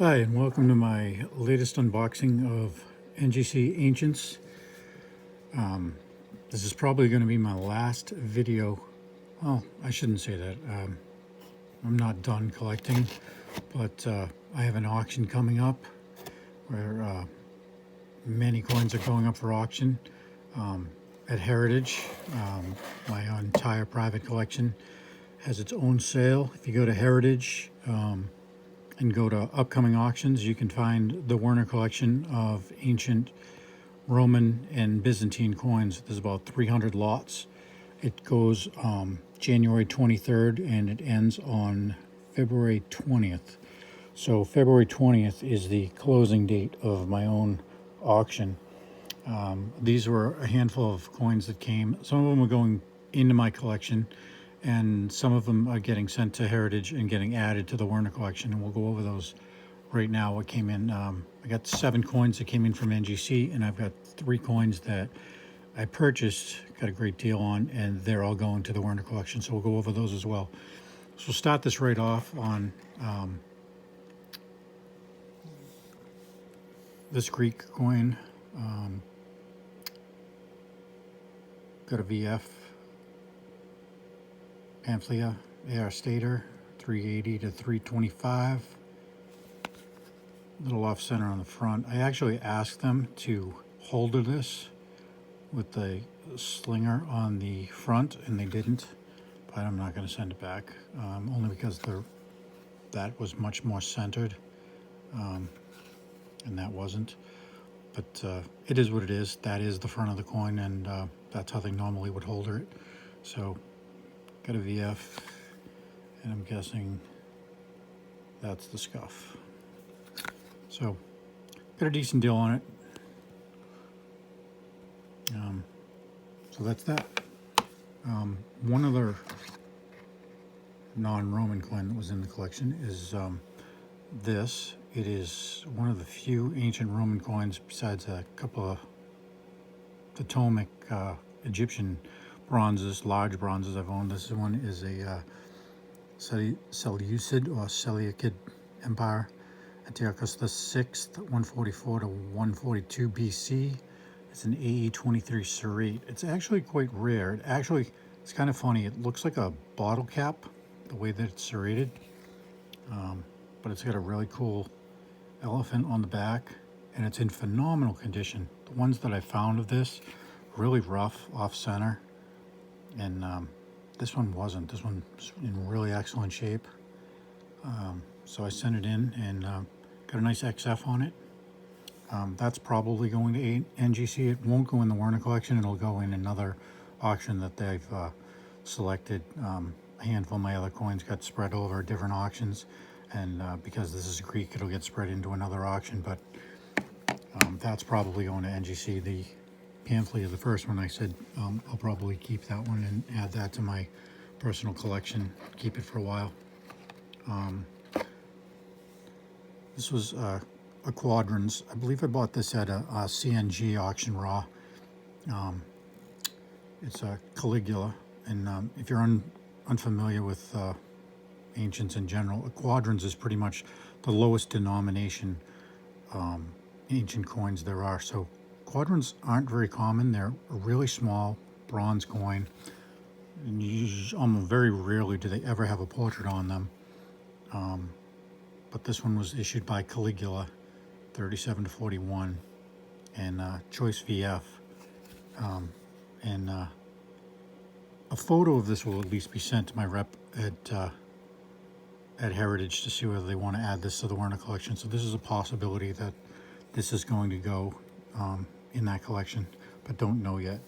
Hi, and welcome to my latest unboxing of NGC Ancients. This is probably going to be my last video. Well, I shouldn't say that. I'm not done collecting, but I have an auction coming up where many coins are going up for auction at Heritage. My entire private collection has its own sale. If you go to Heritage, and go to upcoming auctions, you can find the Werner collection of ancient Roman and Byzantine coins. There's about 300 lots. It goes January 23rd and it ends on February 20th. So February 20th is the closing date of my own auction. These were a handful of coins that came. Some of them were going into my collection, and some of them are getting sent to Heritage and getting added to the Werner collection, and we'll go over those right now. What came in, I got 7 coins that came in from NGC, and I've got 3 coins that I purchased, got a great deal on, and they're all going to the Werner collection, so we'll go over those as well. So we'll start this right off on this Greek coin. Got a VF Pamphlia AR Stater, 380 to 325. A little off center on the front. I actually asked them to holder this with the slinger on the front, and they didn't. But I'm not going to send it back, only because that was much more centered, and that wasn't. But it is what it is. That is the front of the coin, and that's how they normally would holder it. So got a VF, and I'm guessing that's the scuff. So got a decent deal on it. So that's that. One other non-Roman coin that was in the collection is this. It is one of the few ancient Roman coins, besides a couple of Ptolemaic Egyptian bronzes, large bronzes I've owned. This one is a Seleucid or Seleucid Empire, Antiochus VI, 144 to 142 BC. It's an AE23 serrate. It's actually quite rare. It's kind of funny. It looks like a bottle cap, the way that it's serrated, but it's got a really cool elephant on the back, and it's in phenomenal condition. The ones that I found of this, really rough, off center. And this one wasn't. This one's in really excellent shape. So I sent it in and got a nice XF on it. That's probably going to NGC. It won't go in the Werner collection. It'll go in another auction that they've selected. A handful of my other coins got spread over different auctions. And because this is Greek, it'll get spread into another auction. But that's probably going to NGC. The Pamphlia, the first one, I said I'll probably keep that one and add that to my personal collection, keep it for a while. This was a Quadrans. I believe I bought this at a CNG auction raw. It's a Caligula, and if you're unfamiliar with ancients in general, a Quadrans is pretty much the lowest denomination ancient coins there are. So Quadrans aren't very common. They're a really small bronze coin, and almost very rarely do they ever have a portrait on them. But this one was issued by Caligula, 37 to 41, and Choice VF. And a photo of this will at least be sent to my rep at Heritage to see whether they want to add this to the Werner collection. So this is a possibility that this is going to go in that collection, but don't know yet.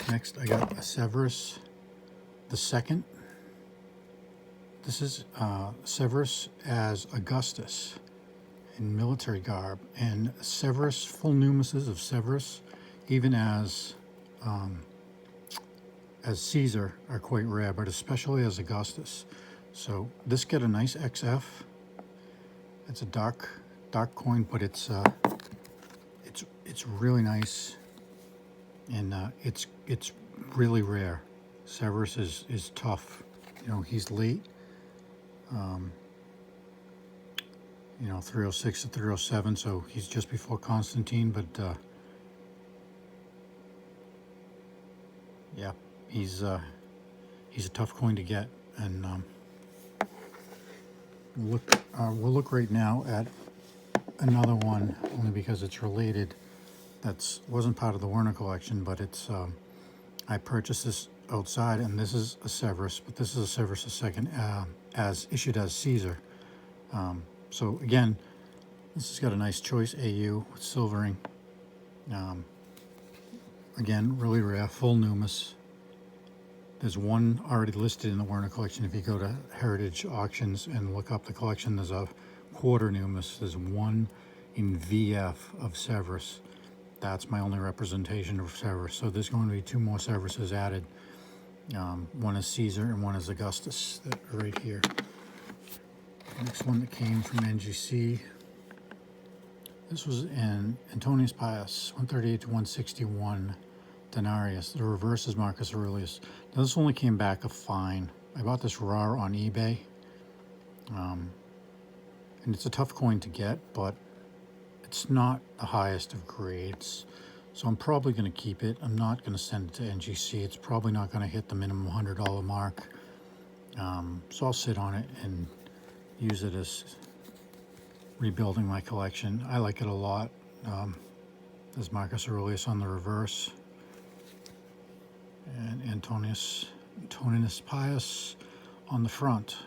Next, I got a Severus II. This is Severus as Augustus in military garb, and Severus, full numises of Severus, even as Caesar, are quite rare, but especially as Augustus. So this got a nice XF. It's a dark coin, but it's really nice, and it's really rare. Severus is tough. You know, he's late. you know, 306 to 307, so he's just before Constantine, but yeah, he's a tough coin to get. And we'll look right now at another one, only because it's related. Wasn't part of the Werner collection, but it's I purchased this outside, and this is a Severus, but this is a Severus II as issued as Caesar. So again, this has got a nice choice AU with silvering. Again, really rare, full Numis. There's one already listed in the Werner collection. If you go to Heritage Auctions and look up the collection, there's a quarter Numis. There's one in VF of Severus. That's my only representation of Severus. So there's going to be two more Severuses added. One is Caesar and one is Augustus, right here. Next one that came from NGC. This was in Antonius Pius, 138 to 161 denarius. The reverse is Marcus Aurelius. Now this only came back a fine. I bought this raw on eBay. And it's a tough coin to get, but it's not the highest of grades. So I'm probably going to keep it. I'm not going to send it to NGC. It's probably not going to hit the minimum $100 mark. So I'll sit on it and use it as rebuilding my collection. I like it a lot. There's Marcus Aurelius on the reverse, and Antonius Pius on the front.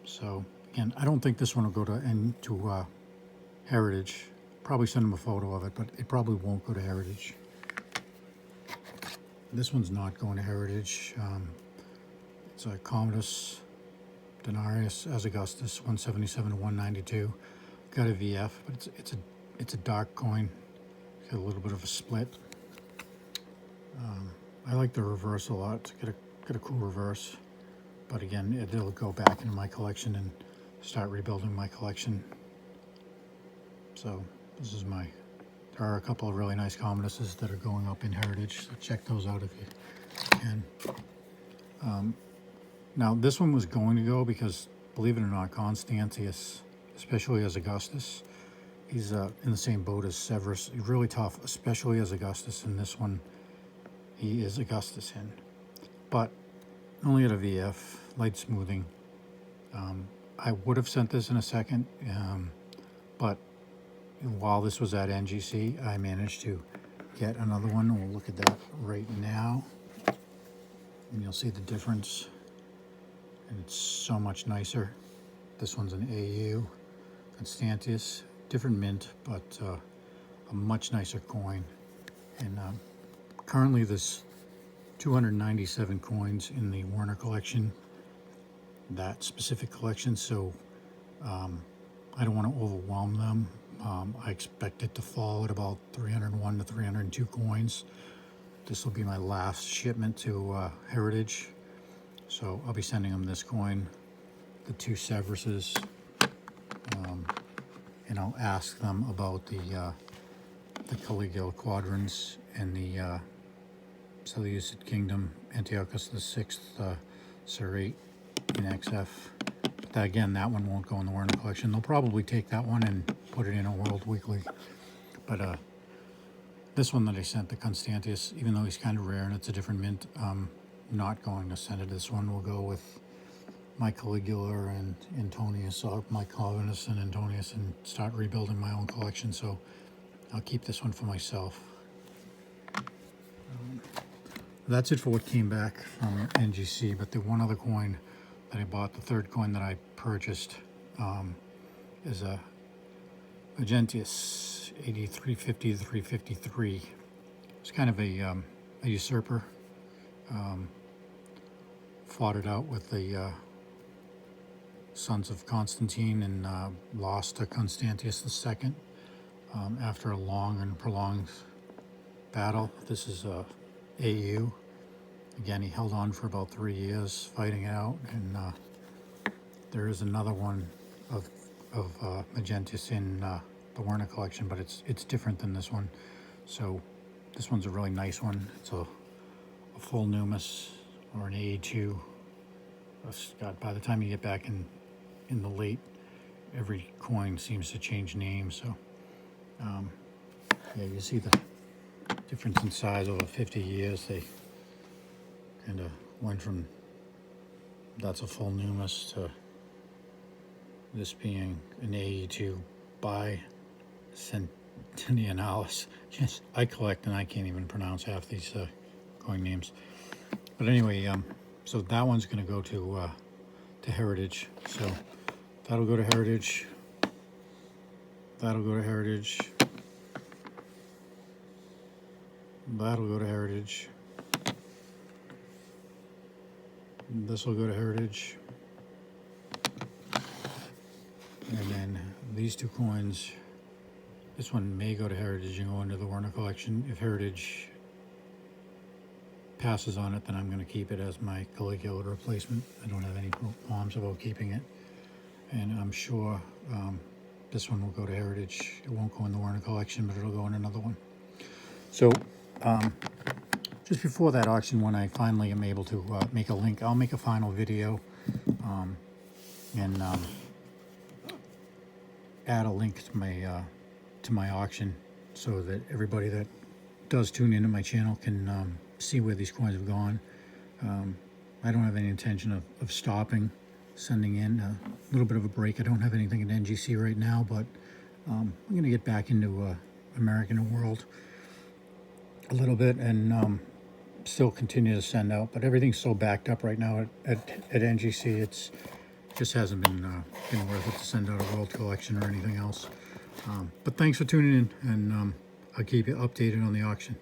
So again, I don't think this one will go to Heritage. Probably send them a photo of it, but it probably won't go to Heritage. This one's not going to Heritage. It's a Commodus denarius as Augustus, 177 to 192. Got a VF, but it's a dark coin. Got a little bit of a split. I like the reverse a lot. Get a cool reverse, but again, it'll go back into my collection and start rebuilding my collection. So this is there are a couple of really nice Commoduses that are going up in Heritage, so check those out if you can. Now this one was going to go because, believe it or not, Constantius, especially as Augustus, he's in the same boat as Severus. He's really tough, especially as Augustus, and this one he is Augustus in. But only at a VF, light smoothing. I would have sent this in a second, but while this was at NGC, I managed to get another one. We'll look at that right now, and you'll see the difference. And it's so much nicer. This one's an AU, Constantius, different mint, but a much nicer coin. And currently there's 297 coins in the Werner collection, that specific collection, so I don't want to overwhelm them. I expect it to fall at about 301 to 302 coins. This will be my last shipment to Heritage, so I'll be sending them this coin, the two Severuses, and I'll ask them about the Caligula quadrants and the Seleucid Kingdom, Antiochus VI, Surrey in XF. But again, that one won't go in the Werner collection. They'll probably take that one and put it in a World Weekly. But this one that I sent, the Constantius, even though he's kind of rare and it's a different mint, I'm not going to send it. This one will go with my Caligula and Antonius, or my Calvinus and Antonius, and start rebuilding my own collection. So I'll keep this one for myself. That's it for what came back from NGC, but the one other coin that I bought, the third coin that I purchased, is a Magentius 8350 to 353. It's kind of a usurper. Fought it out with the sons of Constantine and lost to Constantius II after a long and prolonged battle. This is AU. Again, he held on for about 3 years fighting it out, and there is another one of Magentius in the Werner collection, but it's different than this one. So this one's a really nice one. It's a full Numis, or an A2. God, by the time you get back in the late every coin seems to change names. So yeah, you see the difference in size over 50 years. They kind of went from, that's a full numus, to this being an AE2 bicentenalis. Yes, I collect and I can't even pronounce half these coin names. But anyway, so that one's going to go to Heritage. So that'll go to Heritage. That'll go to Heritage. That'll go to Heritage. This will go to Heritage. And then these two coins, this one may go to Heritage and go into the Werner collection. If Heritage passes on it, then I'm going to keep it as my Caligula replacement. I don't have any qualms about keeping it. And I'm sure this one will go to Heritage. It won't go in the Werner collection, but it'll go in another one. So just before that auction, when I finally am able to make a link, I'll make a final video and add a link to my auction, so that everybody that does tune into my channel can see where these coins have gone. I don't have any intention of stopping sending in. A little bit of a break. I don't have anything at NGC right now, but I'm going to get back into American World a little bit and still continue to send out. But everything's so backed up right now at NGC, it's just hasn't been worth it to send out a world collection or anything else. But thanks for tuning in, and I'll keep you updated on the auction.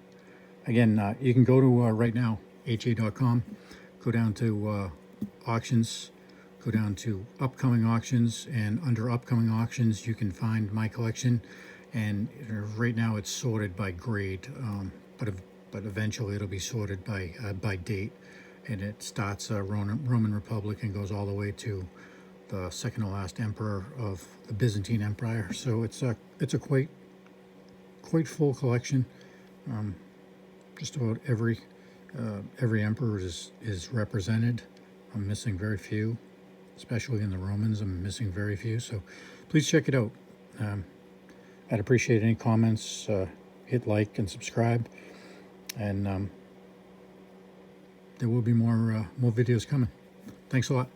Again, you can go to right now, ha.com, go down to auctions, go down to upcoming auctions, and under upcoming auctions you can find my collection. And right now it's sorted by grade, but eventually it'll be sorted by date, and it starts Roman Republic and goes all the way to the second to last emperor of the Byzantine Empire. So it's a quite full collection. Just about every emperor is represented. I'm missing very few, especially in the Romans. I'm missing very few. So please check it out. I'd appreciate any comments. Hit like and subscribe, and there will be more videos coming. Thanks a lot.